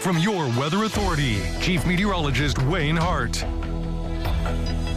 From your Weather Authority, Chief Meteorologist Wayne Hart.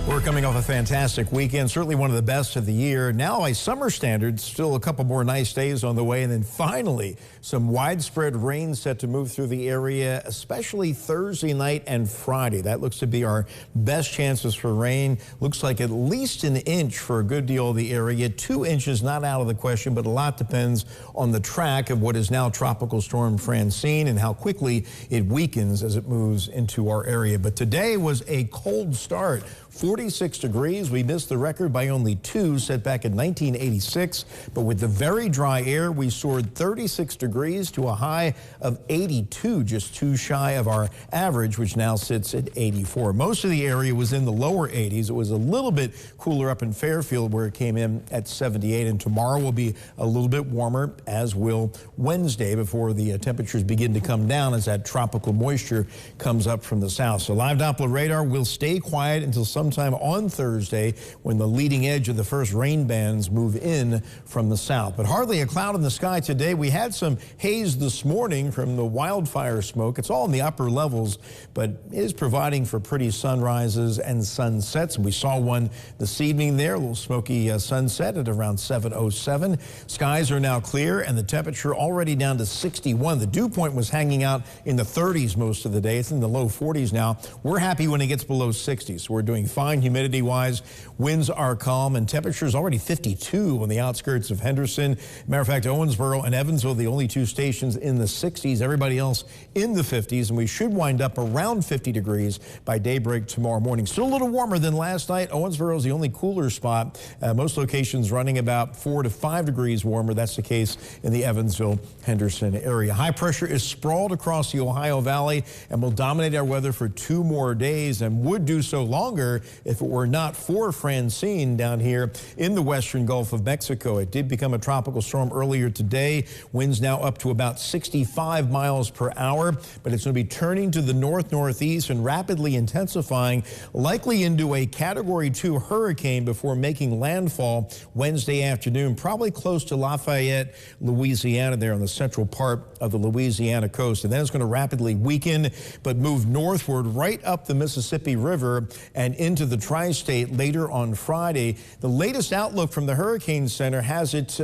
We're coming off a fantastic weekend, certainly one of the best of the year. Now, by summer standards, still a couple more nice days on the way, and then finally some widespread rain set to move through the area, especially Thursday night and Friday. That looks to be our best chances for rain. Looks like at least an inch for a good deal of the area. 2 inches not out of the question, but a lot depends on the track of what is now Tropical Storm Francine and how quickly it weakens as it moves into our area. But today was a cold start. 46 degrees. We missed the record by only 2, set back in 1986. But with the very dry air, we soared 36 degrees to a high of 82, just 2 shy of our average, which now sits at 84. Most of the area was in the lower 80s. It was a little bit cooler up in Fairfield, where it came in at 78. And tomorrow will be a little bit warmer, as will Wednesday, before the temperatures begin to come down as that tropical moisture comes up from the south. So live Doppler radar will stay quiet until sometime on Thursday, when the leading edge of the first rain bands move in from the south. But hardly a cloud in the sky today. We had some haze this morning from the wildfire smoke. It's all in the upper levels, but is providing for pretty sunrises and sunsets. We saw one this evening there, a little smoky sunset at around 7:07. Skies are now clear and the temperature already down to 61. The dew point was hanging out in the 30s most of the day. It's in the low 40s now. We're happy when it gets below 60. So we're doing fine humidity-wise. Winds are calm, and temperatures already 52 on the outskirts of Henderson. Matter of fact, Owensboro and Evansville, the only 2 stations in the 60s. Everybody else in the 50s, and we should wind up around 50 degrees by daybreak tomorrow morning. Still a little warmer than last night. Owensboro is the only cooler spot. Most locations running about 4 to 5 degrees warmer. That's the case in the Evansville-Henderson area. High pressure is sprawled across the Ohio Valley and will dominate our weather for 2 more days, and would do so longer if it were not for Francine down here in the western Gulf of Mexico. It did become a tropical storm earlier today. Winds now up to about 65 miles per hour, but it's going to be turning to the north-northeast and rapidly intensifying, likely into a Category 2 hurricane before making landfall Wednesday afternoon, probably close to Lafayette, Louisiana, there on the central part of the Louisiana coast. And then it's going to rapidly weaken, but move northward right up the Mississippi River and into the tri-state later on Friday. The latest outlook from the Hurricane Center has it,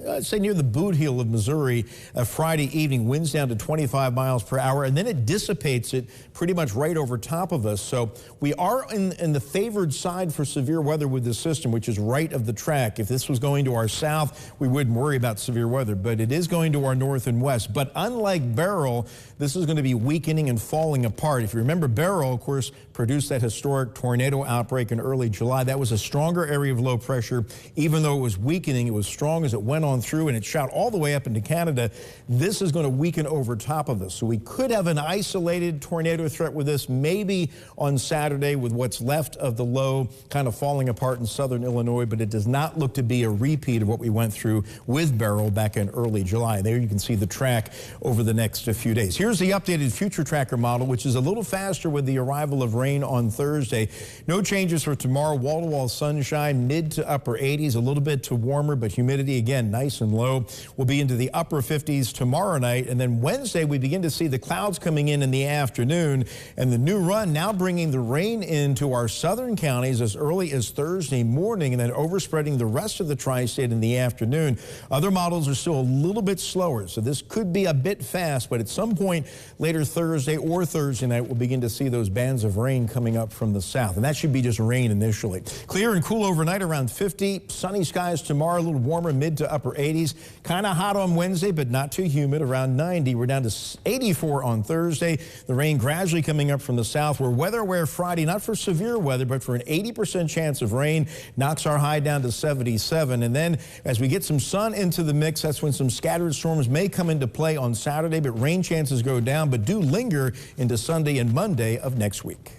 I'd say near the boot heel of Missouri, Friday evening. Winds down to 25 miles per hour, and then it dissipates it pretty much right over top of us. So we are in the favored side for severe weather with this system, which is right of the track. If this was going to our south, we wouldn't worry about severe weather, but it is going to our north and west. But unlike Beryl, this is going to be weakening and falling apart. If you remember, Beryl, of course, produced that historic tornado outbreak in early July. That was a stronger area of low pressure. Even though it was weakening, it was strong as it went on through, and it shot all the way up into Canada. This is going to weaken over top of us. So we could have an isolated tornado threat with this maybe on Saturday, with what's left of the low kind of falling apart in southern Illinois, but it does not look to be a repeat of what we went through with Beryl back in early July. There you can see the track over the next few days. Here's the updated future tracker model, which is a little faster with the arrival of rain on Thursday. No changes for tomorrow. Wall-to-wall sunshine, mid to upper 80s, a little bit to warmer, but humidity again nice and low. We'll be into the upper 50s tomorrow night, and then Wednesday we begin to see the clouds coming in the afternoon, and the new run now bringing the rain into our southern counties as early as Thursday morning, and then overspreading the rest of the tri-state in the afternoon. Other models are still a little bit slower, so this could be a bit fast, but at some point later Thursday or Thursday night we'll begin to see those bands of rain coming up from the south, and that should be just rain initially. Clear and cool overnight around 50. Sunny skies tomorrow, a little warmer, mid to upper 80s. Kind of hot on Wednesday, but not too humid, around 90. We're down to 84 on Thursday. The rain gradually coming up from the south. We're weather aware Friday, not for severe weather, but for an 80% chance of rain. Knocks our high down to 77. And then as we get some sun into the mix, that's when some scattered storms may come into play on Saturday, but rain chances go down, but do linger into Sunday and Monday of next week.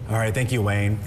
All right, thank you, Wayne.